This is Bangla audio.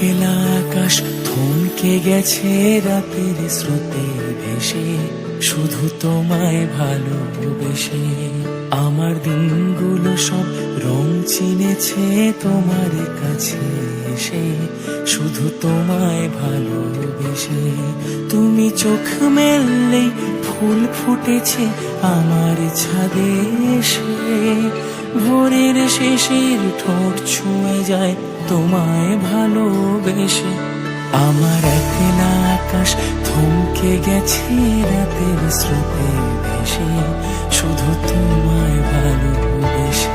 একলা আকাশ থমকে গেছে রাতের স্রোতে ভেসে, শুধু তোমায় ভালোবেসে। আমার দিনগুলো সব রং চিনেছে তোমার কাছে এসে, শুধু তোমায় ভালোবেসে। তুমি চোখ মেললেই ফুল ফুটেছে আমার ছাদে এসে, ভোরের শেষের ঠোঁট ছুঁয়ে যায় তোমায় ভালোবেসে। আমার একলা আকাশ থমকে গেছে রাতের স্রোতে ভেসে, শুধু তোমায় ভালোবেসে।